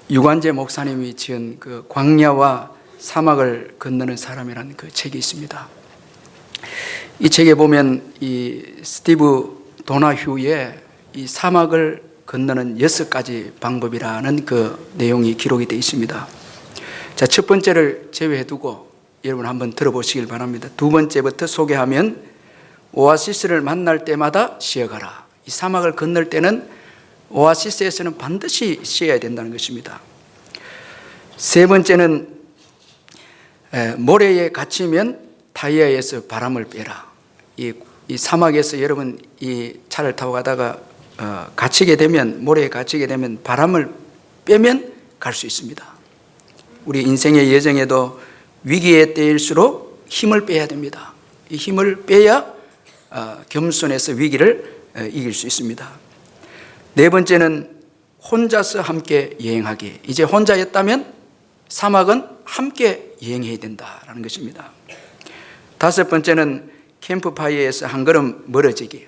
유관재 목사님이 지은 그 광야와 사막을 건너는 사람이라는 그 책이 있습니다. 이 책에 보면 이 스티브 도나휴의 이 사막을 건너는 6가지 방법이라는 그 내용이 기록이 되어 있습니다. 자, 첫 번째를 제외해 두고 여러분 한번 들어보시길 바랍니다. 두 번째부터 소개하면 오아시스를 만날 때마다 쉬어가라. 이 사막을 건널 때는 오아시스에서는 반드시 쉬어야 된다는 것입니다. 세 번째는 모래에 갇히면 타이어에서 바람을 빼라. 이 사막에서 여러분 이 차를 타고 가다가 갇히게 되면, 모래에 갇히게 되면 바람을 빼면 갈 수 있습니다. 우리 인생의 여정에도 위기의 때일수록 힘을 빼야 됩니다. 이 힘을 빼야 겸손해서 위기를 이길 수 있습니다. 네 번째는 혼자서 함께 여행하기. 이제 혼자였다면 사막은 함께 여행해야 된다는 것입니다. 다섯 번째는 캠프파이어에서 한 걸음 멀어지기.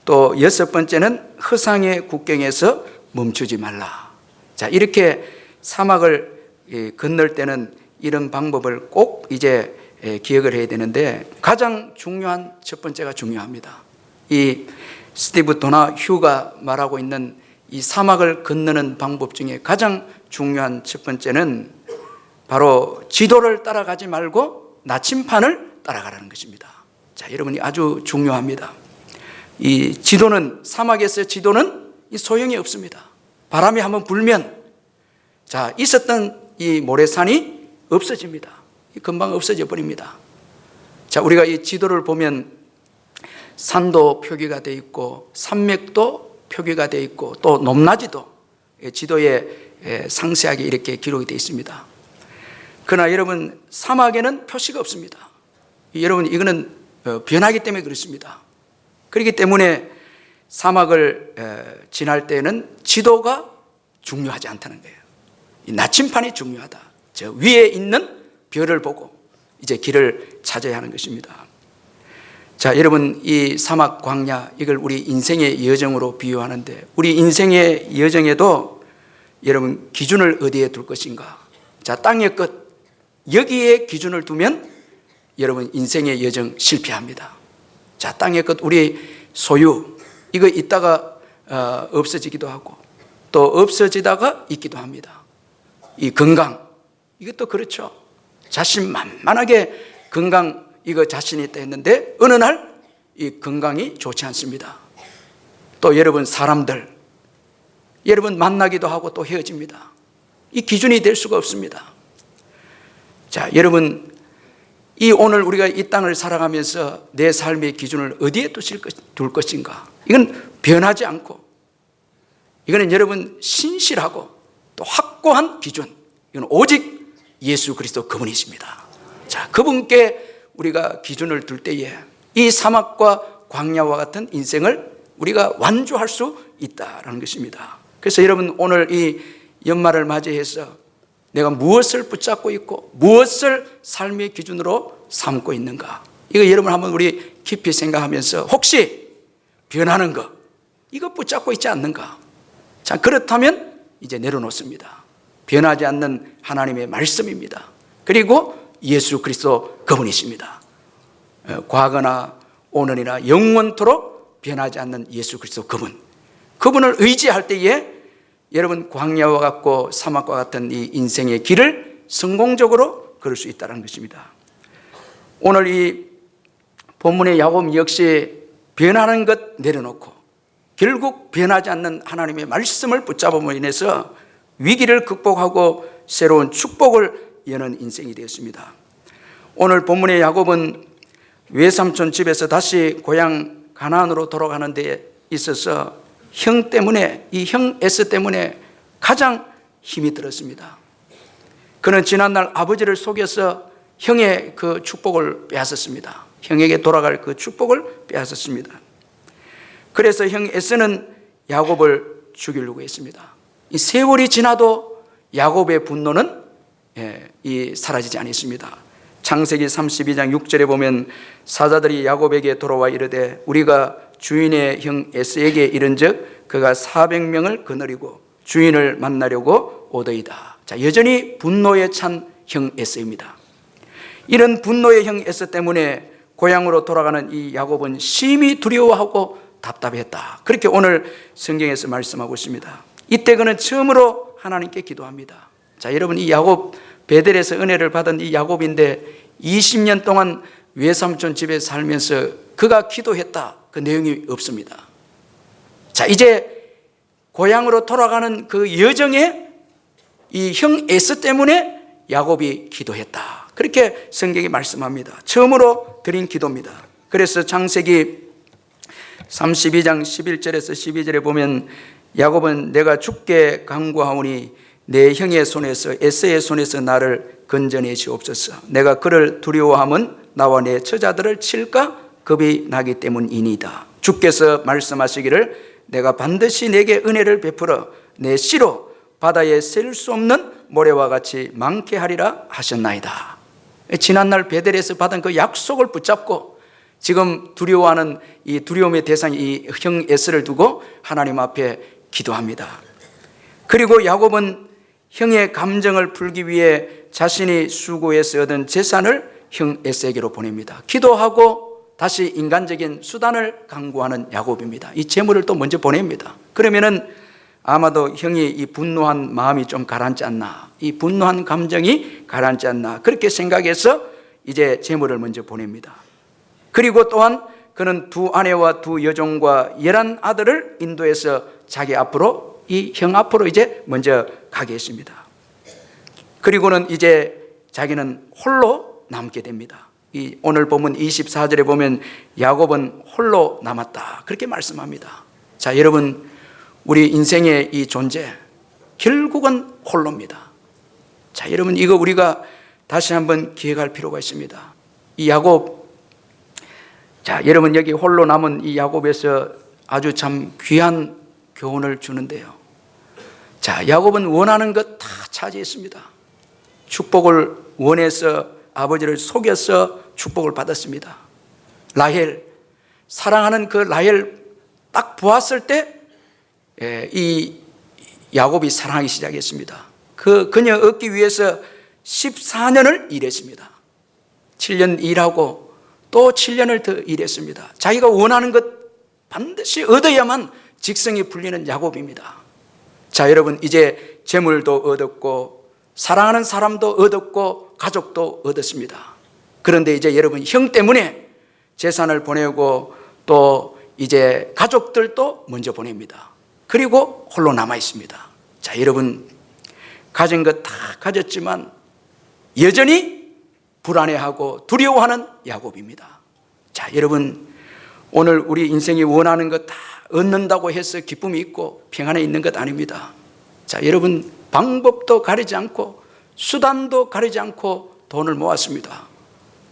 또 여섯 번째는 허상의 국경에서 멈추지 말라. 자, 이렇게 사막을 건널 때는 이런 방법을 꼭 이제 기억을 해야 되는데, 가장 중요한 첫 번째가 중요합니다. 이 스티브 도나휴가 말하고 있는 이 사막을 건너는 방법 중에 가장 중요한 첫 번째는 바로 지도를 따라가지 말고 나침판을 따라가라는 것입니다. 자, 여러분이 아주 중요합니다. 이 지도는, 사막에서 지도는 소용이 없습니다. 바람이 한번 불면 자, 있었던 이 모래산이 없어집니다. 금방 없어져 버립니다. 자, 우리가 이 지도를 보면 산도 표기가 되어 있고 산맥도 표기가 되어 있고 또 높낮이도 지도에 상세하게 이렇게 기록이 되어 있습니다. 그러나 여러분, 사막에는 표시가 없습니다. 여러분, 이거는 변하기 때문에 그렇습니다. 그렇기 때문에 사막을 지날 때는 지도가 중요하지 않다는 거예요. 이 나침판이 중요하다. 저 위에 있는 별을 보고 이제 길을 찾아야 하는 것입니다. 자, 여러분, 이 사막 광야, 이걸 우리 인생의 여정으로 비유하는데, 우리 인생의 여정에도 여러분 기준을 어디에 둘 것인가? 자, 땅의 끝, 여기에 기준을 두면 여러분 인생의 여정 실패합니다. 자, 땅의 끝, 우리 소유, 이거 있다가 없어지기도 하고 또 없어지다가 있기도 합니다. 이 건강, 이것도 그렇죠. 자신만만하게 건강, 이거 자신이 있다 했는데 어느 날 이 건강이 좋지 않습니다. 또 여러분, 사람들, 여러분 만나기도 하고 또 헤어집니다. 이 기준이 될 수가 없습니다. 자, 여러분, 이 오늘 우리가 이 땅을 살아가면서 내 삶의 기준을 어디에 둘 것인가? 이건 변하지 않고, 이거는 여러분 신실하고 또 확고한 기준, 이건 오직 예수 그리스도 그분이십니다. 자, 그분께 우리가 기준을 둘 때에 이 사막과 광야와 같은 인생을 우리가 완주할 수 있다는 것입니다. 그래서 여러분, 오늘 이 연말을 맞이해서 내가 무엇을 붙잡고 있고 무엇을 삶의 기준으로 삼고 있는가, 이거 여러분 한번 우리 깊이 생각하면서 혹시 변하는 것, 이거 붙잡고 있지 않는가? 자, 그렇다면 이제 내려놓습니다. 변하지 않는 하나님의 말씀입니다. 그리고 예수 그리스도 그분이십니다. 과거나 오늘이나 영원토록 변하지 않는 예수 그리스도 그분을 의지할 때에 여러분 광야와 같고 사막과 같은 이 인생의 길을 성공적으로 걸을 수 있다는 것입니다. 오늘 이 본문의 야곱 역시 변하는 것 내려놓고 결국 변하지 않는 하나님의 말씀을 붙잡음으로 인해서 위기를 극복하고 새로운 축복을 여는 인생이 되었습니다. 오늘 본문의 야곱은 외삼촌 집에서 다시 고향 가나안으로 돌아가는 데 있어서 형 때문에, 이 형 에서 때문에 가장 힘이 들었습니다. 그는 지난날 아버지를 속여서 형의 그 축복을 빼앗았습니다. 형에게 돌아갈 그 축복을 빼앗았습니다. 그래서 형 에서는 야곱을 죽이려고 했습니다. 이 세월이 지나도 야곱의 분노는 사라지지 않았습니다. 창세기 32장 6절에 보면 사자들이 야곱에게 돌아와 이르되 우리가 주인의 형 에서에게 이른즉 그가 400명을 거느리고 주인을 만나려고 오더이다. 자, 여전히 분노에 찬 형 에서입니다. 이런 분노의 형 에서 때문에 고향으로 돌아가는 이 야곱은 심히 두려워하고 답답했다. 그렇게 오늘 성경에서 말씀하고 있습니다. 이때 그는 처음으로 하나님께 기도합니다. 자, 여러분, 이 야곱, 베델에서 은혜를 받은 이 야곱인데 20년 동안 외삼촌 집에 살면서 그가 기도했다, 그 내용이 없습니다. 자, 이제 고향으로 돌아가는 그 여정에 이 형 에서 때문에 야곱이 기도했다. 그렇게 성경이 말씀합니다. 처음으로 드린 기도입니다. 그래서 창세기 32장 11절에서 12절에 보면 야곱은 내가 죽게 간구하오니 내 형의 손에서 에서의 손에서 나를 건져내 주옵소서. 내가 그를 두려워함은 나와 내 처자들을 칠까 겁이 나기 때문이니이다. 주께서 말씀하시기를 내가 반드시 내게 은혜를 베풀어 내 씨로 바다에 셀 수 없는 모래와 같이 많게 하리라 하셨나이다. 지난날 베델에서 받은 그 약속을 붙잡고 지금 두려워하는 이 두려움의 대상이 이 형 에서를 두고 하나님 앞에 기도합니다. 그리고 야곱은 형의 감정을 풀기 위해 자신이 수고해서 얻은 재산을 형 에서에게로 보냅니다. 기도하고 다시 인간적인 수단을 강구하는 야곱입니다. 이 재물을 또 먼저 보냅니다. 그러면은 아마도 형이 이 분노한 마음이 좀 가라앉지 않나, 이 분노한 감정이 가라앉지 않나, 그렇게 생각해서 이제 재물을 먼저 보냅니다. 그리고 또한 그는 두 아내와 두 여종과 11아들을 인도해서 자기 앞으로, 이 형 앞으로 이제 먼저 가게 했습니다. 그리고는 이제 자기는 홀로 남게 됩니다. 이 오늘 본문 24절에 보면 야곱은 홀로 남았다, 그렇게 말씀합니다. 자, 여러분, 우리 인생의 이 존재 결국은 홀로입니다. 자, 여러분, 이거 우리가 다시 한번 기억할 필요가 있습니다. 이 야곱, 자, 여러분, 여기 홀로 남은 이 야곱에서 아주 참 귀한 교훈을 주는데요. 자, 야곱은 원하는 것 다 차지했습니다. 축복을 원해서 아버지를 속여서 축복을 받았습니다. 라헬, 사랑하는 그 라헬 딱 보았을 때 이 야곱이 사랑하기 시작했습니다. 그 그녀 얻기 위해서 14년을 일했습니다. 7년 일하고 또 7년을 더 일했습니다. 자기가 원하는 것 반드시 얻어야만 직성이 풀리는 야곱입니다. 자, 여러분, 이제 재물도 얻었고 사랑하는 사람도 얻었고 가족도 얻었습니다. 그런데 이제 여러분, 형 때문에 재산을 보내고 또 이제 가족들도 먼저 보냅니다. 그리고 홀로 남아 있습니다. 자, 여러분, 가진 것 다 가졌지만 여전히 불안해하고 두려워하는 야곱입니다. 자, 여러분, 오늘 우리 인생이 원하는 것 다 얻는다고 해서 기쁨이 있고 평안에 있는 것 아닙니다. 자, 여러분, 방법도 가리지 않고 수단도 가리지 않고 돈을 모았습니다.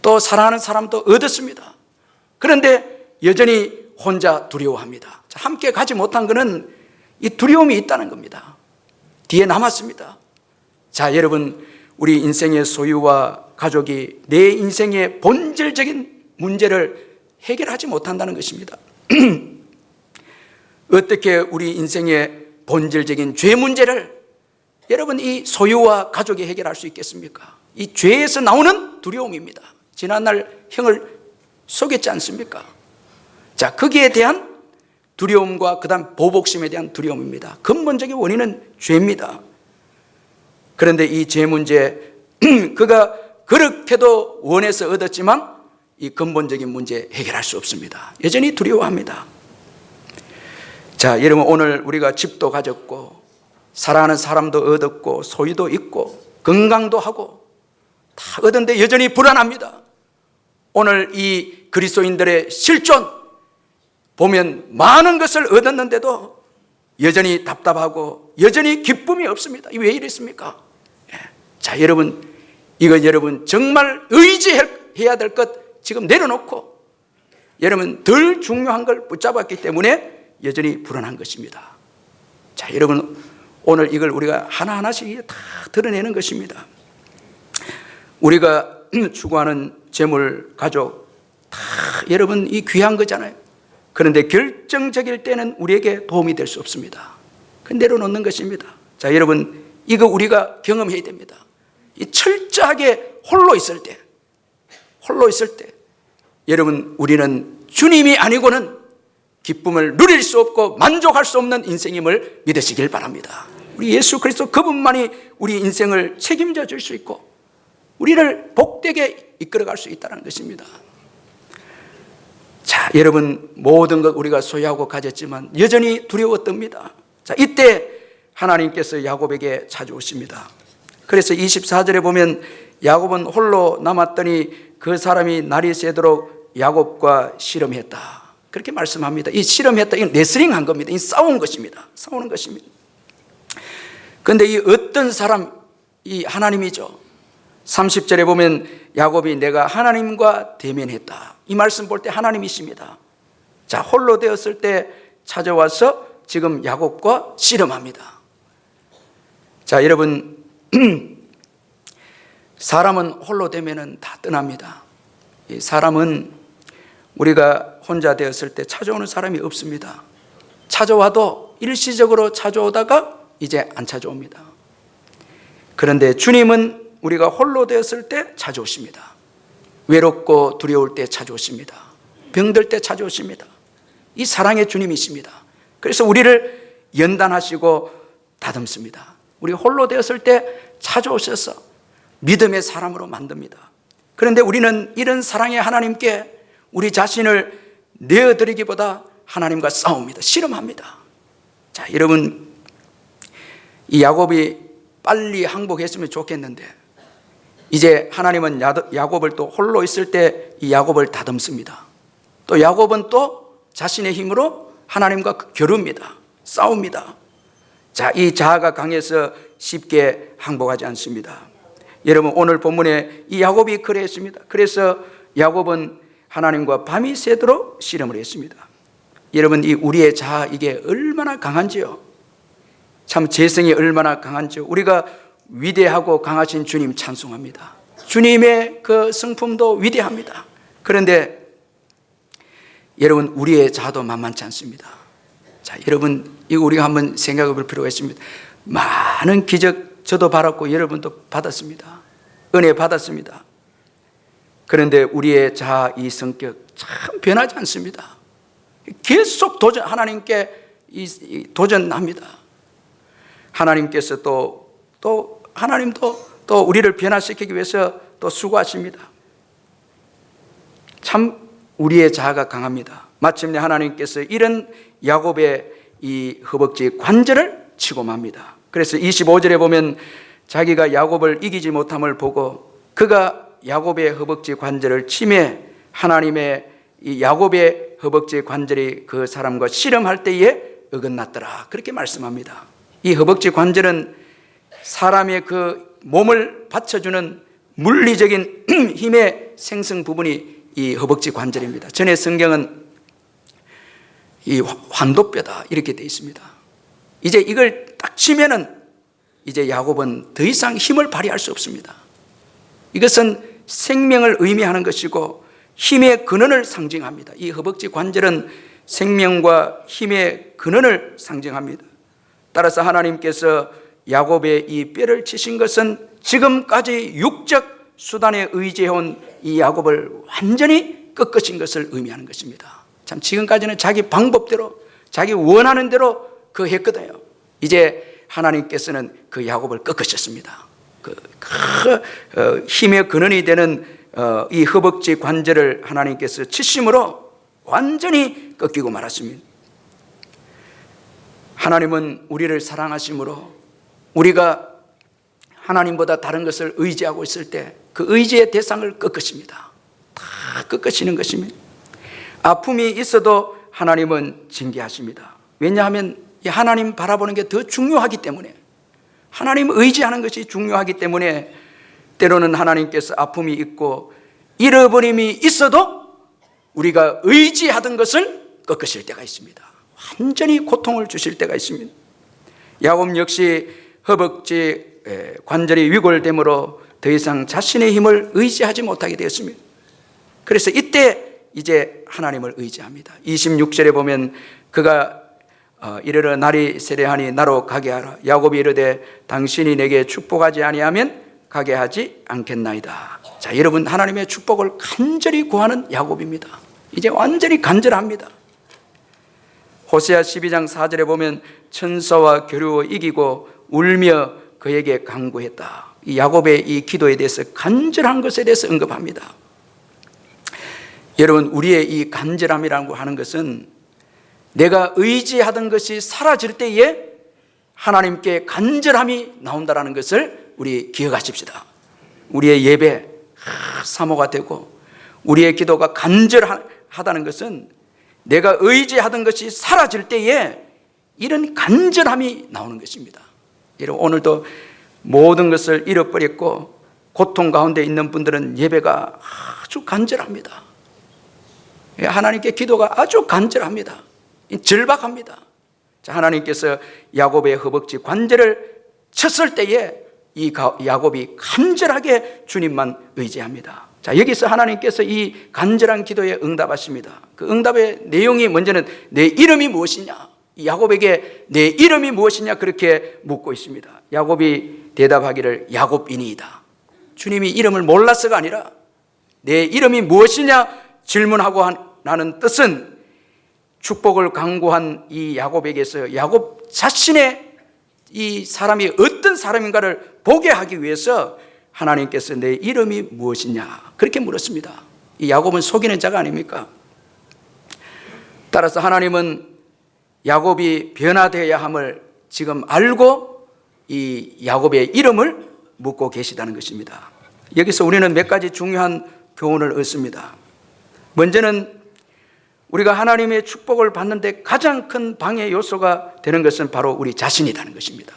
또 사랑하는 사람도 얻었습니다. 그런데 여전히 혼자 두려워합니다. 자, 함께 가지 못한 것은 이 두려움이 있다는 겁니다. 뒤에 남았습니다. 자, 여러분, 우리 인생의 소유와 가족이 내 인생의 본질적인 문제를 해결하지 못한다는 것입니다. 어떻게 우리 인생의 본질적인 죄 문제를 여러분, 이 소유와 가족이 해결할 수 있겠습니까? 이 죄에서 나오는 두려움입니다. 지난날 형을 속였지 않습니까? 자, 거기에 대한 두려움과 그 다음 보복심에 대한 두려움입니다. 근본적인 원인은 죄입니다. 그런데 이 죄 문제, 그가 그렇게도 원해서 얻었지만 이 근본적인 문제 해결할 수 없습니다. 여전히 두려워합니다. 자, 여러분, 오늘 우리가 집도 가졌고 사랑하는 사람도 얻었고 소유도 있고 건강도 하고 다 얻었는데 여전히 불안합니다. 오늘 이 그리스도인들의 실존 보면 많은 것을 얻었는데도 여전히 답답하고 여전히 기쁨이 없습니다. 이게 왜 이랬습니까? 자, 여러분, 이거 여러분 정말 의지해야 될 것 지금 내려놓고 여러분 덜 중요한 걸 붙잡았기 때문에 여전히 불안한 것입니다. 자, 여러분, 오늘 이걸 우리가 하나하나씩 다 드러내는 것입니다. 우리가 추구하는 재물, 가족 다 여러분 이 귀한 거잖아요. 그런데 결정적일 때는 우리에게 도움이 될 수 없습니다. 내려놓는 것입니다. 자, 여러분, 이거 우리가 경험해야 됩니다. 이 철저하게 홀로 있을 때, 여러분, 우리는 주님이 아니고는 기쁨을 누릴 수 없고 만족할 수 없는 인생임을 믿으시길 바랍니다. 우리 예수 그리스도 그분만이 우리 인생을 책임져 줄 수 있고 우리를 복되게 이끌어갈 수 있다는 것입니다. 자, 여러분, 모든 것 우리가 소유하고 가졌지만 여전히 두려웠답니다. 자, 이때 하나님께서 야곱에게 찾아오십니다. 그래서 24절에 보면 야곱은 홀로 남았더니 그 사람이 날이 새도록 야곱과 씨름했다, 그렇게 말씀합니다. 이 씨름했다, 이건 레슬링한 겁니다. 이 싸운 것입니다. 싸우는 것입니다. 그런데 이 어떤 사람, 이 하나님이죠. 30절에 보면 야곱이 내가 하나님과 대면했다, 이 말씀 볼 때 하나님이십니다. 자, 홀로 되었을 때 찾아와서 지금 야곱과 씨름합니다. 자, 여러분, 사람은 홀로 되면은 다 떠납니다. 이 사람은 우리가 혼자 되었을 때 찾아오는 사람이 없습니다. 찾아와도 일시적으로 찾아오다가 이제 안 찾아옵니다. 그런데 주님은 우리가 홀로 되었을 때 찾아오십니다. 외롭고 두려울 때 찾아오십니다. 병들 때 찾아오십니다. 이 사랑의 주님이십니다. 그래서 우리를 연단하시고 다듬습니다. 우리 홀로 되었을 때 찾아오셔서 믿음의 사람으로 만듭니다. 그런데 우리는 이런 사랑의 하나님께 우리 자신을 내어드리기보다 하나님과 싸웁니다. 씨름합니다. 자, 여러분, 이 야곱이 빨리 항복했으면 좋겠는데 이제 하나님은 야곱을 또 홀로 있을 때 이 야곱을 다듬습니다. 또 야곱은 또 자신의 힘으로 하나님과 겨룹니다. 싸웁니다. 자, 이 자아가 강해서 쉽게 항복하지 않습니다. 여러분, 오늘 본문에 이 야곱이 그랬습니다. 그래서 야곱은 하나님과 밤이 새도록 씨름을 했습니다. 여러분, 이 우리의 자아, 이게 얼마나 강한지요. 참 재성이 얼마나 강한지요. 우리가 위대하고 강하신 주님 찬송합니다. 주님의 그 성품도 위대합니다. 그런데 여러분, 우리의 자아도 만만치 않습니다. 자, 여러분, 이거 우리가 한번 생각해 볼 필요가 있습니다. 많은 기적 저도 받았고 여러분도 받았습니다. 은혜 받았습니다. 그런데 우리의 자아, 이 성격 참 변하지 않습니다. 계속 하나님께 도전합니다. 하나님께서 하나님도 또 우리를 변화시키기 위해서 또 수고하십니다. 참 우리의 자아가 강합니다. 마침내 하나님께서 이런 야곱의 이 허벅지 관절을 치고 맙니다. 그래서 25절에 보면 자기가 야곱을 이기지 못함을 보고 그가 야곱의 허벅지 관절을 치매 하나님의 이 야곱의 허벅지 관절이 그 사람과 씨름할 때에 어긋났더라, 그렇게 말씀합니다. 이 허벅지 관절은 사람의 그 몸을 받쳐주는 물리적인 힘의 생성 부분이 이 허벅지 관절입니다. 전에 성경은 이 환도뼈다 이렇게 되어 있습니다. 이제 이걸 딱 치면은 이제 야곱은 더 이상 힘을 발휘할 수 없습니다. 이것은 생명을 의미하는 것이고 힘의 근원을 상징합니다. 이 허벅지 관절은 생명과 힘의 근원을 상징합니다. 따라서 하나님께서 야곱의 이 뼈를 치신 것은 지금까지 육적 수단에 의지해온 이 야곱을 완전히 꺾으신 것을 의미하는 것입니다. 참, 지금까지는 자기 방법대로 자기 원하는 대로 그 했거든요. 이제 하나님께서는 그 야곱을 꺾으셨습니다. 힘의 근원이 되는 이 허벅지 관절을 하나님께서 치심으로 완전히 꺾이고 말았습니다. 하나님은 우리를 사랑하심으로 우리가 하나님보다 다른 것을 의지하고 있을 때 그 의지의 대상을 꺾으십니다. 다 꺾으시는 것입니다. 아픔이 있어도 하나님은 징계하십니다. 왜냐하면 이 하나님 바라보는 게 더 중요하기 때문에, 하나님 의지하는 것이 중요하기 때문에 때로는 하나님께서 아픔이 있고 잃어버림이 있어도 우리가 의지하던 것을 꺾으실 때가 있습니다. 완전히 고통을 주실 때가 있습니다. 야곱 역시 허벅지 관절이 위골됨으로 더 이상 자신의 힘을 의지하지 못하게 되었습니다. 그래서 이때 이제 하나님을 의지합니다. 26절에 보면 그가 이르러 날이 세례하니 나로 가게 하라. 야곱이 이르되 당신이 내게 축복하지 아니하면 가게 하지 않겠나이다. 자, 여러분, 하나님의 축복을 간절히 구하는 야곱입니다. 이제 완전히 간절합니다. 호세아 12장 4절에 보면 천사와 겨루어 이기고 울며 그에게 간구했다. 이 야곱의 이 기도에 대해서 간절한 것에 대해서 언급합니다. 여러분, 우리의 이 간절함이라고 하는 것은 내가 의지하던 것이 사라질 때에 하나님께 간절함이 나온다는 것을 우리 기억하십시다. 우리의 예배 사모가 되고 우리의 기도가 간절하다는 것은 내가 의지하던 것이 사라질 때에 이런 간절함이 나오는 것입니다. 여러분, 오늘도 모든 것을 잃어버렸고 고통 가운데 있는 분들은 예배가 아주 간절합니다. 하나님께 기도가 아주 간절합니다. 절박합니다. 자, 하나님께서 야곱의 허벅지 관절을 쳤을 때에 이 야곱이 간절하게 주님만 의지합니다. 자, 여기서 하나님께서 이 간절한 기도에 응답하십니다. 그 응답의 내용이 먼저는 내 이름이 무엇이냐, 야곱에게 내 이름이 무엇이냐 그렇게 묻고 있습니다. 야곱이 대답하기를 야곱이니이다. 주님이 이름을 몰라서가 아니라 내 이름이 무엇이냐 질문하고 나는 뜻은 축복을 강구한 이 야곱에게서 야곱 자신의 이 사람이 어떤 사람인가를 보게 하기 위해서 하나님께서 내 이름이 무엇이냐 그렇게 물었습니다. 이 야곱은 속이는 자가 아닙니까? 따라서 하나님은 야곱이 변화되어야 함을 지금 알고 이 야곱의 이름을 묻고 계시다는 것입니다. 여기서 우리는 몇 가지 중요한 교훈을 얻습니다. 먼저는 우리가 하나님의 축복을 받는데 가장 큰 방해 요소가 되는 것은 바로 우리 자신이라는 것입니다.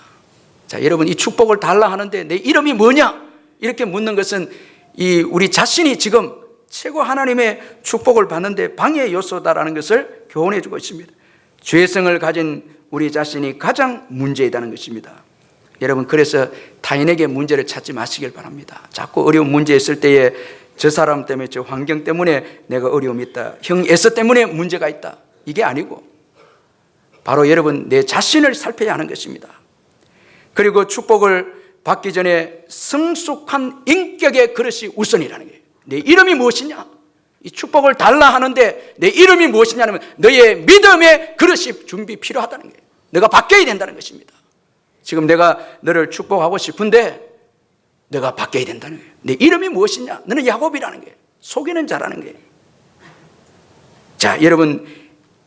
자, 여러분, 이 축복을 달라 하는데 내 이름이 뭐냐 이렇게 묻는 것은 이 우리 자신이 지금 최고 하나님의 축복을 받는데 방해 요소다라는 것을 교훈해 주고 있습니다. 죄성을 가진 우리 자신이 가장 문제이다는 것입니다. 여러분, 그래서 타인에게 문제를 찾지 마시길 바랍니다. 자꾸 어려운 문제 있을 때에 저 사람 때문에, 저 환경 때문에 내가 어려움이 있다, 형 에서 때문에 문제가 있다, 이게 아니고 바로 여러분 내 자신을 살펴야 하는 것입니다. 그리고 축복을 받기 전에 성숙한 인격의 그릇이 우선이라는 거예요. 내 이름이 무엇이냐, 이 축복을 달라 하는데 내 이름이 무엇이냐면 너의 믿음의 그릇이 준비 필요하다는 거예요. 너가 바뀌어야 된다는 것입니다. 지금 내가 너를 축복하고 싶은데 너가 바뀌어야 된다는 거예요. 내 이름이 무엇이냐? 너는 야곱이라는 거예요. 속이는 자라는 거예요. 자, 여러분,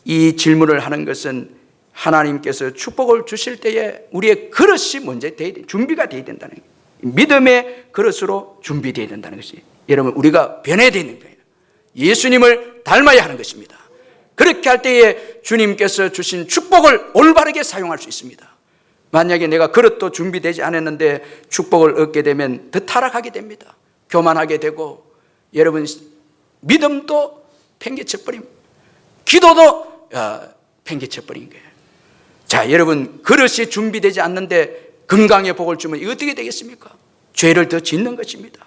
이 질문을 하는 것은 하나님께서 축복을 주실 때에 우리의 그릇이 먼저 준비가 되어야 된다는 거예요. 믿음의 그릇으로 준비되어야 된다는 것이, 여러분, 우리가 변해야 되는 거예요. 예수님을 닮아야 하는 것입니다. 그렇게 할 때에 주님께서 주신 축복을 올바르게 사용할 수 있습니다. 만약에 내가 그릇도 준비되지 않았는데 축복을 얻게 되면 더 타락하게 됩니다. 교만하게 되고, 여러분, 믿음도 팽개쳐버림, 기도도 팽개쳐버린 거예요. 자, 여러분, 그릇이 준비되지 않는데 건강의 복을 주면 이거 어떻게 되겠습니까? 죄를 더 짓는 것입니다.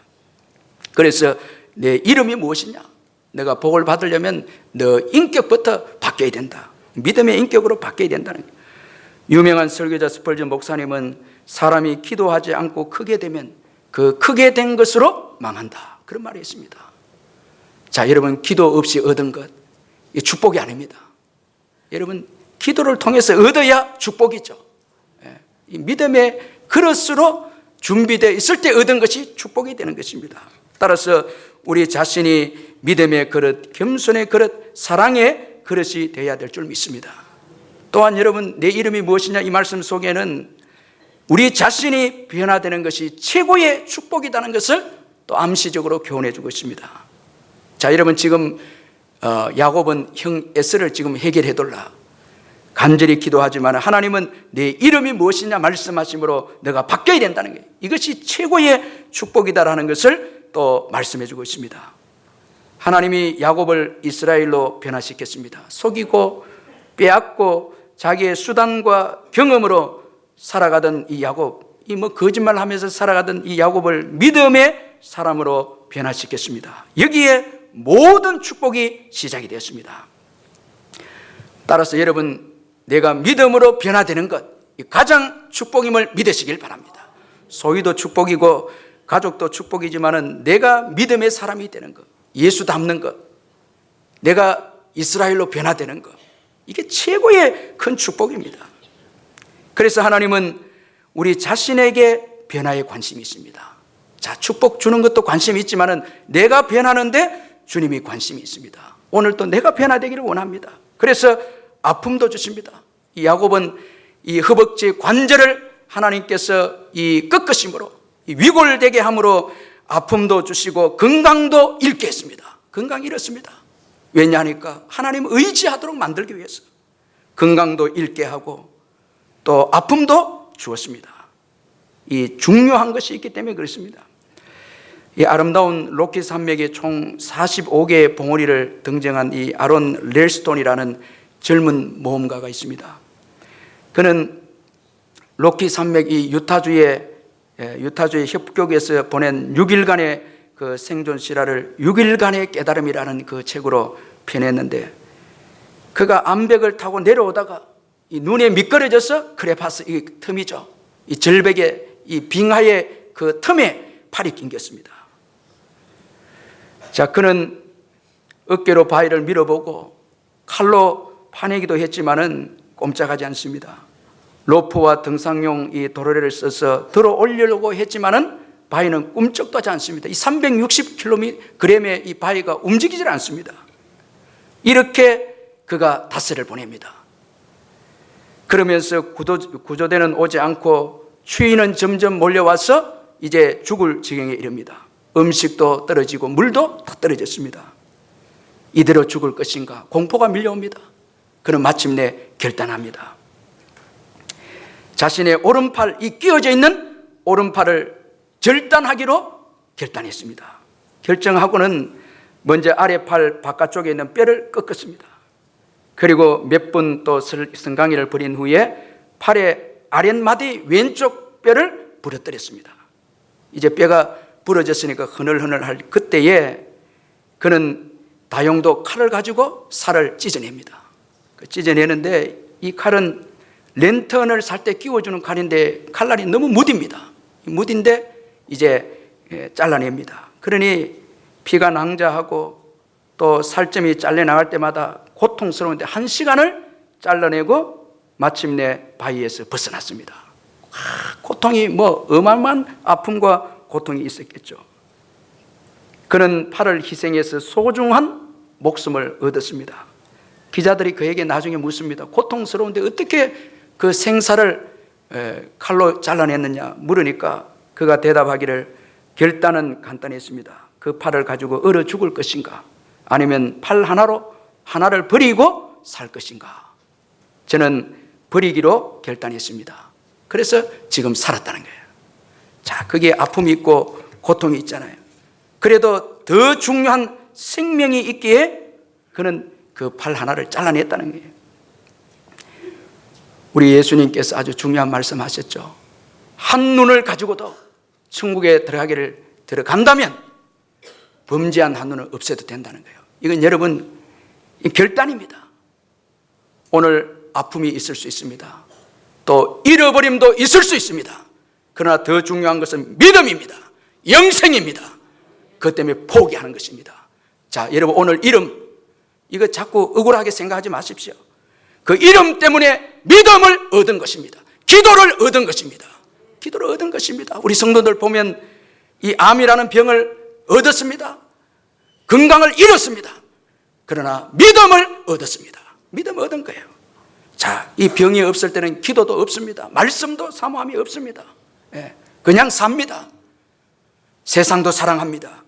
그래서 내 이름이 무엇이냐? 내가 복을 받으려면 너 인격부터 바뀌어야 된다. 믿음의 인격으로 바뀌어야 된다는 거예요. 유명한 설교자 스펄전 목사님은 사람이 기도하지 않고 크게 되면 그 크게 된 것으로 망한다, 그런 말이 있습니다. 자, 여러분, 기도 없이 얻은 것, 이 축복이 아닙니다. 여러분, 기도를 통해서 얻어야 축복이죠. 이 믿음의 그릇으로 준비되어 있을 때 얻은 것이 축복이 되는 것입니다. 따라서 우리 자신이 믿음의 그릇, 겸손의 그릇, 사랑의 그릇이 되어야 될 줄 믿습니다. 또한 여러분, 내 이름이 무엇이냐 이 말씀 속에는 우리 자신이 변화되는 것이 최고의 축복이라는 것을 또 암시적으로 교훈해 주고 있습니다. 자, 여러분, 지금 야곱은 형 에서를 지금 해결해 돌라 간절히 기도하지만 하나님은 내 이름이 무엇이냐 말씀하심으로 내가 바뀌어야 된다는 거예요. 이것이 최고의 축복이다라는 것을 또 말씀해 주고 있습니다. 하나님이 야곱을 이스라엘로 변화시켰습니다. 속이고 빼앗고 자기의 수단과 경험으로 살아가던 이 야곱, 이 거짓말하면서 살아가던 이 야곱을 믿음의 사람으로 변화시켰습니다. 여기에 모든 축복이 시작이 되었습니다. 따라서 여러분, 내가 믿음으로 변화되는 것, 가장 축복임을 믿으시길 바랍니다. 소유도 축복이고 가족도 축복이지만은 내가 믿음의 사람이 되는 것, 예수 닮는 것, 내가 이스라엘로 변화되는 것, 이게 최고의 큰 축복입니다. 그래서 하나님은 우리 자신에게 변화에 관심이 있습니다. 자, 축복 주는 것도 관심이 있지만은 내가 변하는데 주님이 관심이 있습니다. 오늘 또 내가 변화되기를 원합니다. 그래서 아픔도 주십니다. 이 야곱은 이 허벅지 관절을 하나님께서 이 꺾으심으로, 이 위골되게 함으로 아픔도 주시고 건강도 잃게 했습니다. 건강 잃었습니다. 왜냐하니까 하나님 의지하도록 만들기 위해서 건강도 잃게 하고 또 아픔도 주었습니다. 이 중요한 것이 있기 때문에 그렇습니다. 이 아름다운 로키 산맥의 총 45개의 봉우리를 등정한 이 아론 렐스톤이라는 젊은 모험가가 있습니다. 그는 로키 산맥 이 유타주의 협곡에서 보낸 6일간의 그 생존 실화를 6일간의 깨달음이라는 그 책으로 펴냈는데, 그가 암벽을 타고 내려오다가 이 눈에 미끄러져서 크레파스, 이 틈이죠, 이 절벽의 이 빙하의 그 틈에 팔이 낑겼습니다. 자, 그는 어깨로 바위를 밀어보고 칼로 파내기도 했지만은 꼼짝하지 않습니다. 로프와 등산용 이 도로래를 써서 들어 올리려고 했지만은 바위는 꿈쩍도 하지 않습니다. 이 360kg의 이 바위가 움직이질 않습니다. 이렇게 그가 닷새를 보냅니다. 그러면서 구조대는 오지 않고 추위는 점점 몰려와서 이제 죽을 지경에 이릅니다. 음식도 떨어지고 물도 다 떨어졌습니다. 이대로 죽을 것인가 공포가 밀려옵니다. 그는 마침내 결단합니다. 자신의 오른팔, 이 끼어져 있는 오른팔을 절단하기로 결단했습니다. 결정하고는 먼저 아래팔 바깥쪽에 있는 뼈를 꺾었습니다. 그리고 몇 분 또 성강의를 벌인 후에 팔의 아랫마디 왼쪽 뼈를 부러뜨렸습니다. 이제 뼈가 부러졌으니까 흐늘흐늘할 그때에 그는 다용도 칼을 가지고 살을 찢어냅니다. 찢어내는데 이 칼은 랜턴을 살 때 끼워주는 칼인데 칼날이 너무 무딥니다. 무딘데 이제 잘라냅니다. 그러니 피가 낭자하고 또 살점이 잘려나갈 때마다 고통스러운데 1시간을 잘라내고 마침내 바위에서 벗어났습니다. 고통이 뭐 어마어마한 아픔과 고통이 있었겠죠. 그는 팔을 희생해서 소중한 목숨을 얻었습니다. 기자들이 그에게 나중에 묻습니다. 고통스러운데 어떻게 그 생사를 칼로 잘라냈느냐 물으니까 그가 대답하기를 결단은 간단했습니다. 그 팔을 가지고 얼어 죽을 것인가 아니면 팔 하나를 버리고 살 것인가. 저는 버리기로 결단했습니다. 그래서 지금 살았다는 거예요. 자, 그게 아픔이 있고 고통이 있잖아요. 그래도 더 중요한 생명이 있기에 그는 그 팔 하나를 잘라냈다는 거예요. 우리 예수님께서 아주 중요한 말씀하셨죠. 한 눈을 가지고도 천국에 들어간다면 범죄한 한 눈은 없애도 된다는 거예요. 이건 여러분 결단입니다. 오늘 아픔이 있을 수 있습니다. 또 잃어버림도 있을 수 있습니다. 그러나 더 중요한 것은 믿음입니다. 영생입니다. 그것 때문에 포기하는 것입니다. 자, 여러분 오늘 이름 이거 자꾸 억울하게 생각하지 마십시오. 그 이름 때문에 믿음을 얻은 것입니다. 기도를 얻은 것입니다. 기도를 얻은 것입니다. 우리 성도들 보면 이 암이라는 병을 얻었습니다. 건강을 잃었습니다. 그러나 믿음을 얻었습니다. 믿음을 얻은 거예요. 자, 이 병이 없을 때는 기도도 없습니다. 말씀도 사모함이 없습니다. 그냥 삽니다. 세상도 사랑합니다.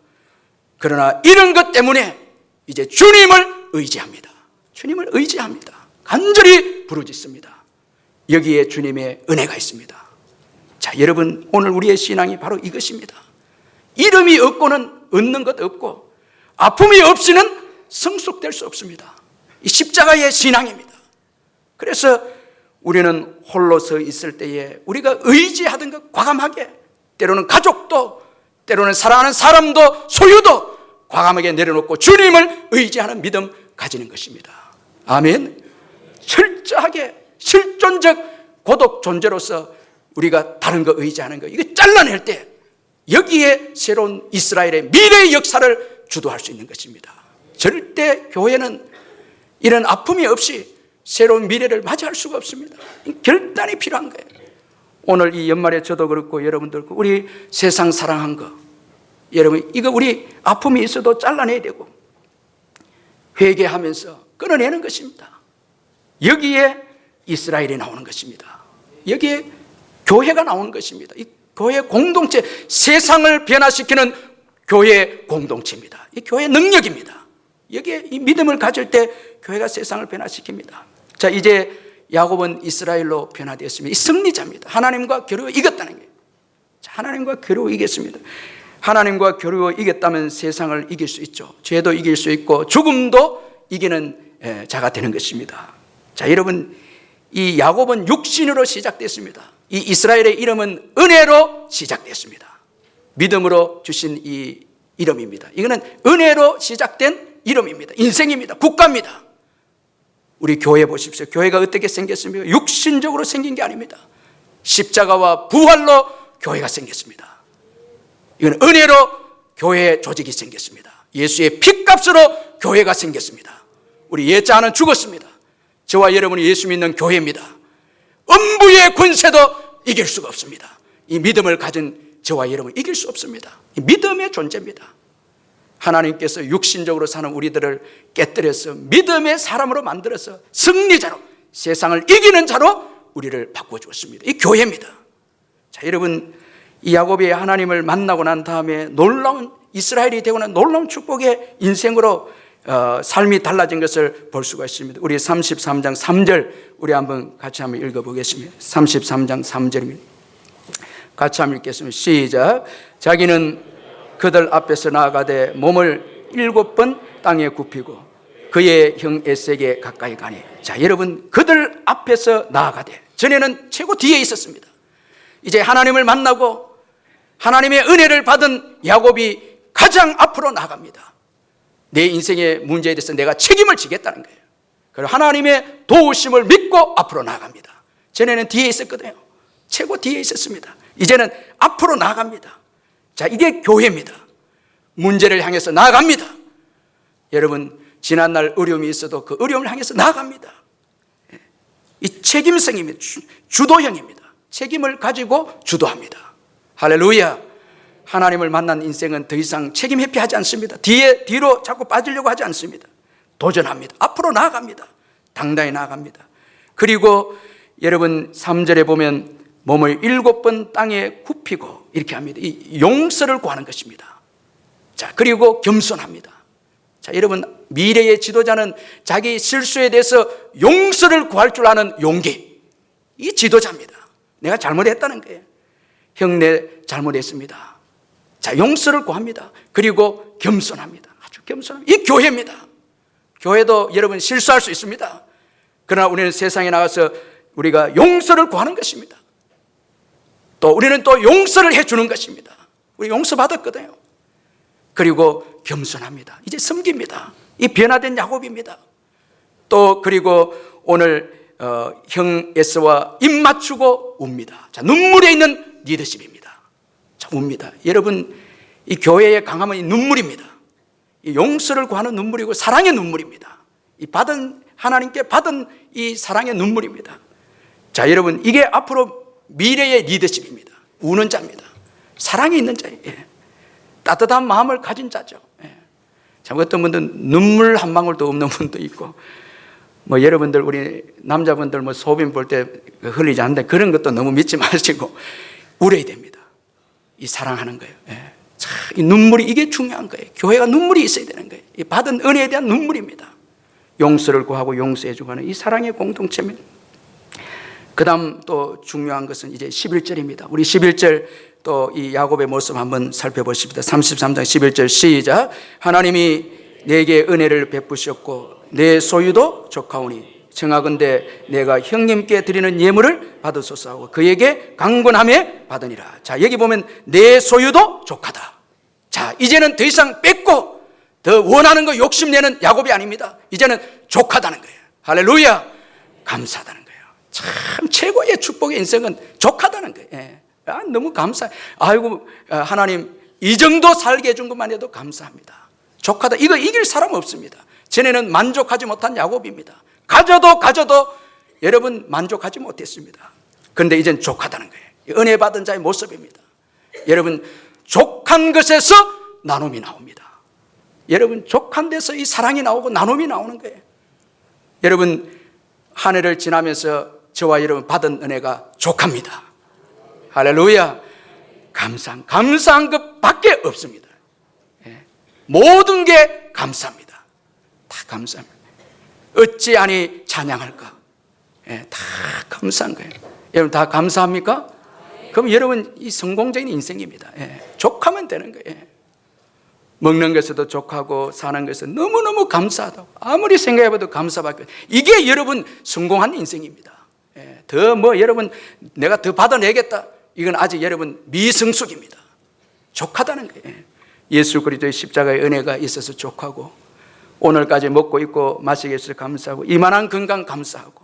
그러나 이런 것 때문에 이제 주님을 의지합니다. 주님을 의지합니다. 간절히 부르짖습니다. 여기에 주님의 은혜가 있습니다. 자, 여러분 오늘 우리의 신앙이 바로 이것입니다. 이름이 없고는 얻는 것 없고 아픔이 없이는 성숙될 수 없습니다. 이 십자가의 신앙입니다. 그래서 우리는 홀로 서 있을 때에 우리가 의지하던 것 과감하게, 때로는 가족도, 때로는 사랑하는 사람도, 소유도 과감하게 내려놓고 주님을 의지하는 믿음 가지는 것입니다. 아멘. 철저하게 실존적 고독 존재로서 우리가 다른 거 의지하는 거, 이거 잘라낼 때 여기에 새로운 이스라엘의 미래의 역사를 주도할 수 있는 것입니다. 절대 교회는 이런 아픔이 없이 새로운 미래를 맞이할 수가 없습니다. 결단이 필요한 거예요. 오늘 이 연말에 저도 그렇고 여러분도 그렇고 우리 세상 사랑한 거, 여러분 이거 우리 아픔이 있어도 잘라내야 되고 회개하면서 끊어내는 것입니다. 여기에 이스라엘이 나오는 것입니다. 여기에 교회가 나오는 것입니다. 이 교회 공동체, 세상을 변화시키는 교회 공동체입니다. 이 교회 능력입니다. 여기에 이 믿음을 가질 때 교회가 세상을 변화시킵니다. 자, 이제 야곱은 이스라엘로 변화되었습니다. 이 승리자입니다. 하나님과 겨루어 이겼다는 거예요. 자, 하나님과 겨루어 이겼습니다. 하나님과 겨루어 이겼다면 세상을 이길 수 있죠. 죄도 이길 수 있고 죽음도 이기는 자가 되는 것입니다. 자, 여러분, 이 야곱은 육신으로 시작됐습니다. 이 이스라엘의 이름은 은혜로 시작됐습니다. 믿음으로 주신 이 이름입니다. 이거는 은혜로 시작된 이름입니다. 인생입니다. 국가입니다. 우리 교회 보십시오. 교회가 어떻게 생겼습니까? 육신적으로 생긴 게 아닙니다. 십자가와 부활로 교회가 생겼습니다. 이건 은혜로 교회 조직이 생겼습니다. 예수의 피값으로 교회가 생겼습니다. 우리 옛자는 죽었습니다. 저와 여러분이 예수 믿는 교회입니다. 음부의 권세도 이길 수가 없습니다. 이 믿음을 가진 저와 여러분 이길 수 없습니다. 이 믿음의 존재입니다. 하나님께서 육신적으로 사는 우리들을 깨뜨려서 믿음의 사람으로 만들어서 승리자로, 세상을 이기는 자로 우리를 바꿔주었습니다. 이 교회입니다. 자, 여러분, 이 야곱이 하나님을 만나고 난 다음에 놀라운, 이스라엘이 되고 난 놀라운 축복의 인생으로 삶이 달라진 것을 볼 수가 있습니다. 우리 33장 3절 우리 한번 같이 한번 읽어보겠습니다. 33장 3절입니다. 같이 한번 읽겠습니다. 시작. 자기는 그들 앞에서 나아가되 몸을 7번 땅에 굽히고 그의 형 에색에 가까이 가니. 자, 여러분, 그들 앞에서 나아가되, 전에는 최고 뒤에 있었습니다. 이제 하나님을 만나고 하나님의 은혜를 받은 야곱이 가장 앞으로 나아갑니다. 내 인생의 문제에 대해서 내가 책임을 지겠다는 거예요. 그리고 하나님의 도우심을 믿고 앞으로 나아갑니다. 전에는 뒤에 있었거든요. 최고 뒤에 있었습니다. 이제는 앞으로 나아갑니다. 자, 이게 교회입니다. 문제를 향해서 나아갑니다. 여러분, 지난날 어려움이 있어도 그 어려움을 향해서 나아갑니다. 이 책임성입니다. 주도형입니다. 책임을 가지고 주도합니다. 할렐루야. 하나님을 만난 인생은 더 이상 책임 회피하지 않습니다. 뒤로 자꾸 빠지려고 하지 않습니다. 도전합니다. 앞으로 나아갑니다. 당당히 나아갑니다. 그리고 여러분 3절에 보면 몸을 7번 땅에 굽히고 이렇게 합니다. 이 용서를 구하는 것입니다. 자, 그리고 겸손합니다. 자, 여러분, 미래의 지도자는 자기 실수에 대해서 용서를 구할 줄 아는 용기, 이 지도자입니다. 내가 잘못했다는 거예요. 형, 내 잘못했습니다. 자, 용서를 구합니다. 그리고 겸손합니다. 아주 겸손합니다. 이 교회입니다. 교회도 여러분 실수할 수 있습니다. 그러나 우리는 세상에 나가서 우리가 용서를 구하는 것입니다. 또 우리는 또 용서를 해주는 것입니다. 우리 용서받았거든요. 그리고 겸손합니다. 이제 섬깁니다. 이 변화된 야곱입니다. 또 그리고 오늘 형 에서와 입 맞추고 웁니다. 자, 눈물에 있는 리더십입니다. 자, 웁니다. 여러분, 이 교회의 강함은 이 눈물입니다. 이 용서를 구하는 눈물이고 사랑의 눈물입니다. 이 하나님께 받은 이 사랑의 눈물입니다. 자, 여러분, 이게 앞으로 미래의 리더십입니다. 우는 자입니다. 사랑이 있는 자예요. 예. 따뜻한 마음을 가진 자죠. 예. 참, 어떤 분들은 눈물 한 방울도 없는 분도 있고, 뭐 여러분들, 우리 남자분들 뭐 소변 볼 때 흘리지 않는다, 그런 것도 너무 믿지 마시고 울어야 됩니다. 이 사랑하는 거예요. 예. 참, 이 눈물이, 이게 중요한 거예요. 교회가 눈물이 있어야 되는 거예요. 이 받은 은혜에 대한 눈물입니다. 용서를 구하고 용서해주고 하는 이 사랑의 공동체입니다. 그 다음 또 중요한 것은 이제 11절입니다. 우리 11절 또 이 야곱의 모습 한번 살펴보십시다. 33장 11절 시작. 하나님이 내게 은혜를 베푸셨고 내 소유도 족하오니 청하건대 내가 형님께 드리는 예물을 받으소서 하고 그에게 강권함에 받으니라. 자, 여기 보면 내 소유도 족하다. 자, 이제는 더 이상 뺏고 더 원하는 거 욕심내는 야곱이 아닙니다. 이제는 족하다는 거예요. 할렐루야. 감사하다는 거예요. 참 최고의 축복의 인생은 족하다는 거예요. 예. 너무 감사해. 아이고 하나님 이 정도 살게 해준 것만 해도 감사합니다. 족하다. 이거 이길 사람 없습니다. 전에는 만족하지 못한 야곱입니다. 가져도 여러분 만족하지 못했습니다. 그런데 이젠 족하다는 거예요. 은혜 받은 자의 모습입니다. 여러분 족한 것에서 나눔이 나옵니다. 여러분 족한 데서 이 사랑이 나오고 나눔이 나오는 거예요. 여러분 한 해를 지나면서 저와 여러분 받은 은혜가 족합니다. 할렐루야. 감사한 것밖에 없습니다. 예. 모든 게 감사합니다. 다 감사합니다. 어찌하니 찬양할까? 예, 다 감사한 거예요. 여러분 다 감사합니까? 그럼 여러분 이 성공적인 인생입니다. 예, 족하면 되는 거예요. 예. 먹는 것에도 족하고 사는 것에 너무너무 감사하다고 아무리 생각해봐도 감사밖에. 이게 여러분 성공한 인생입니다. 예, 더 뭐 여러분 내가 더 받아내겠다, 이건 아직 여러분 미성숙입니다. 족하다는 거예요. 예수 그리스도의 십자가의 은혜가 있어서 족하고, 오늘까지 먹고 있고 마시게 해서 감사하고, 이만한 건강 감사하고,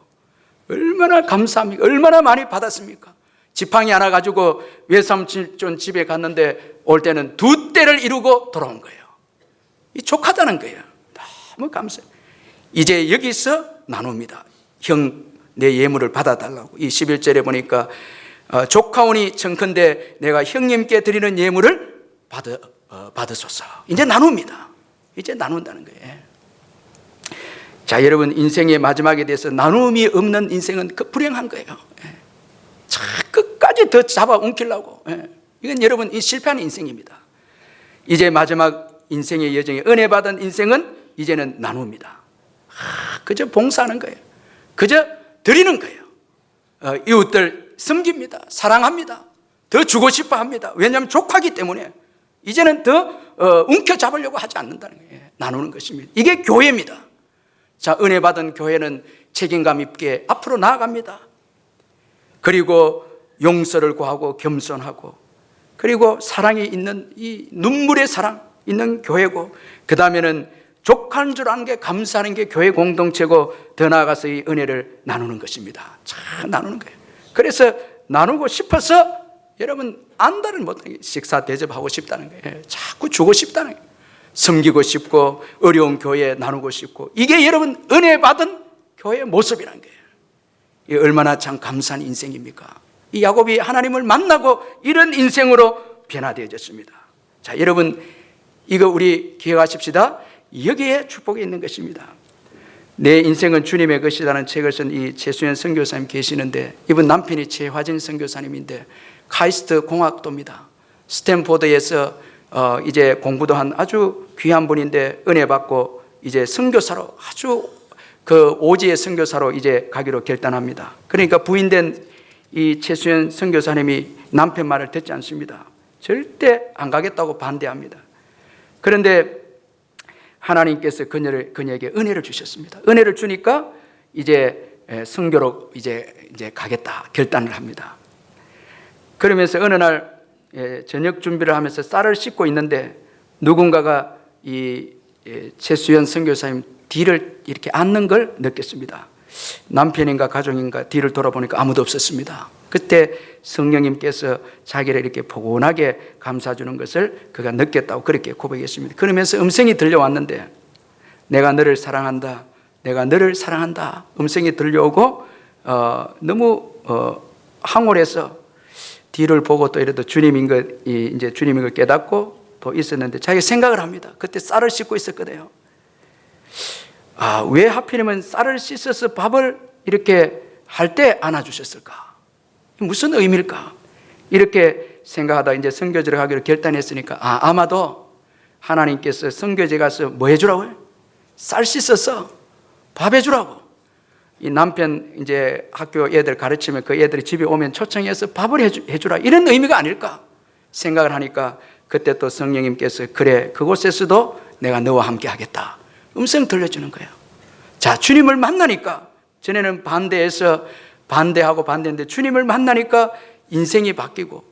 얼마나 감사합니까? 얼마나 많이 받았습니까? 지팡이 하나 가지고 외삼촌 집에 갔는데 올 때는 2대를 이루고 돌아온 거예요. 이 족하다는 거예요. 너무 감사해요. 이제 여기서 나눕니다. 형 내 예물을 받아달라고. 이 11절에 보니까 족하오니 청컨대 내가 형님께 드리는 예물을 받으소서. 이제 나눕니다. 이제 나눈다는 거예요. 자, 여러분 인생의 마지막에 대해서 나눔이 없는 인생은 불행한 거예요. 자, 끝까지 더 잡아 옮기려고. 이건 여러분 이 실패하는 인생입니다. 이제 마지막 인생의 여정에 은혜 받은 인생은 이제는 나눕니다. 그저 봉사하는 거예요. 그저 드리는 거예요. 이웃들 섬깁니다. 사랑합니다. 더 주고 싶어 합니다. 왜냐하면 족하기 때문에 이제는 더 움켜잡으려고 하지 않는다는 거예요. 나누는 것입니다. 이게 교회입니다. 자, 은혜 받은 교회는 책임감 있게 앞으로 나아갑니다. 그리고 용서를 구하고 겸손하고, 그리고 사랑이 있는 이 눈물의 사랑 있는 교회고, 그 다음에는 족한 줄 아는 게 감사하는 게 교회 공동체고, 더 나아가서 이 은혜를 나누는 것입니다. 잘 나누는 거예요. 그래서 나누고 싶어서 여러분 안달을 못하게 식사 대접하고 싶다는 거예요. 자꾸 주고 싶다는 거예요. 섬기고 싶고 어려운 교회에 나누고 싶고, 이게 여러분 은혜 받은 교회의 모습이라는 거예요. 이 얼마나 참 감사한 인생입니까? 이 야곱이 하나님을 만나고 이런 인생으로 변화되어졌습니다. 자, 여러분 이거 우리 기억하십시다. 여기에 축복이 있는 것입니다. 내 인생은 주님의 것이라는 책을 쓴 이 최수연 선교사님 계시는데, 이분 남편이 최화진 선교사님인데 카이스트 공학도입니다. 스탠포드에서 이제 공부도 한 아주 귀한 분인데 은혜 받고 이제 선교사로, 아주 그 오지의 선교사로 이제 가기로 결단합니다. 그러니까 부인된 이 최수연 선교사님이 남편 말을 듣지 않습니다. 절대 안 가겠다고 반대합니다. 그런데 하나님께서 그녀에게 은혜를 주셨습니다. 은혜를 주니까 이제 선교로 이제 가겠다 결단을 합니다. 그러면서 어느 날 저녁 준비를 하면서 쌀을 씻고 있는데 누군가가 이 최수연 선교사님 뒤를 이렇게 앉는 걸 느꼈습니다. 남편인가 가족인가 뒤를 돌아보니까 아무도 없었습니다. 그때 성령님께서 자기를 이렇게 포근하게 감싸주는 것을 그가 느꼈다고 그렇게 고백했습니다. 그러면서 음성이 들려왔는데, 내가 너를 사랑한다, 내가 너를 사랑한다 음성이 들려오고 너무 황홀해서 뒤를 보고 또 이래도 주님인 걸 깨닫고 또 있었는데 자기 생각을 합니다. 그때 쌀을 씻고 있었거든요. 왜 하필이면 쌀을 씻어서 밥을 이렇게 할 때 안아주셨을까? 무슨 의미일까? 이렇게 생각하다 이제 선교지를 가기로 결단했으니까 아마도 하나님께서 선교지 가서 뭐 해주라고요? 쌀 씻어서 밥 해주라고. 이 남편 이제 학교 애들 가르치면 그 애들이 집에 오면 초청해서 밥을 해주라, 이런 의미가 아닐까 생각을 하니까 그때 또 성령님께서 그래, 그곳에서도 내가 너와 함께 하겠다 음성 들려주는 거예요. 자, 주님을 만나니까, 전에는 반대하고 반대인데 주님을 만나니까 인생이 바뀌고,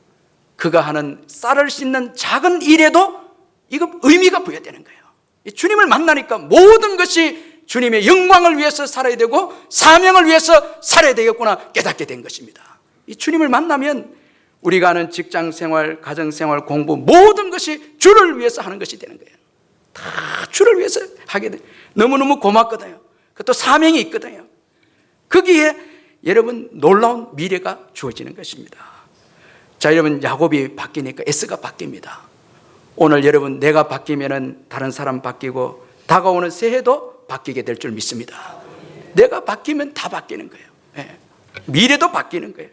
그가 하는 쌀을 씻는 작은 일에도 이거 의미가 부여되는 거예요. 주님을 만나니까 모든 것이 주님의 영광을 위해서 살아야 되고 사명을 위해서 살아야 되겠구나 깨닫게 된 것입니다. 이 주님을 만나면 우리가 하는 직장생활, 가정생활, 공부 모든 것이 주를 위해서 하는 것이 되는 거예요. 다 주를 위해서 하게 돼. 너무너무 고맙거든요. 그것도 사명이 있거든요. 거기에 여러분 놀라운 미래가 주어지는 것입니다. 자, 여러분 야곱이 바뀌니까 S가 바뀝니다. 오늘 여러분 내가 바뀌면은 다른 사람 바뀌고 다가오는 새해도 바뀌게 될 줄 믿습니다. 내가 바뀌면 다 바뀌는 거예요. 예. 미래도 바뀌는 거예요.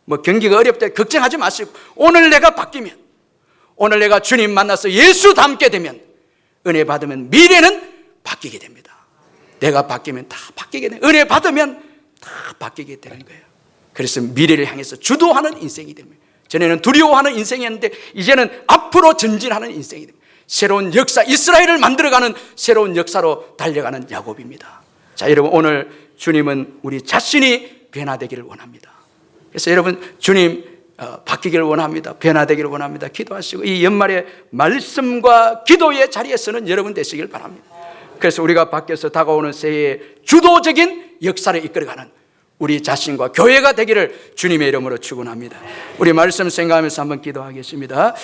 뭐 경기가 어렵다 걱정하지 마시고 오늘 내가 바뀌면, 오늘 내가 주님 만나서 예수 닮게 되면, 은혜 받으면 미래는 바뀌게 됩니다. 내가 바뀌면 다 바뀌게 돼요. 은혜 받으면 다 바뀌게 되는 거예요. 그래서 미래를 향해서 주도하는 인생이 됩니다. 전에는 두려워하는 인생이었는데 이제는 앞으로 전진하는 인생이 됩니다. 새로운 역사, 이스라엘을 만들어가는 새로운 역사로 달려가는 야곱입니다. 자, 여러분 오늘 주님은 우리 자신이 변화되기를 원합니다. 그래서 여러분 주님 바뀌기를 원합니다. 변화되기를 원합니다. 기도하시고 이 연말에 말씀과 기도의 자리에서는 여러분 되시길 바랍니다. 그래서 우리가 바뀌어서 다가오는 새해에 주도적인 역사를 이끌어가는 우리 자신과 교회가 되기를 주님의 이름으로 축원합니다. 우리 말씀 생각하면서 한번 기도하겠습니다.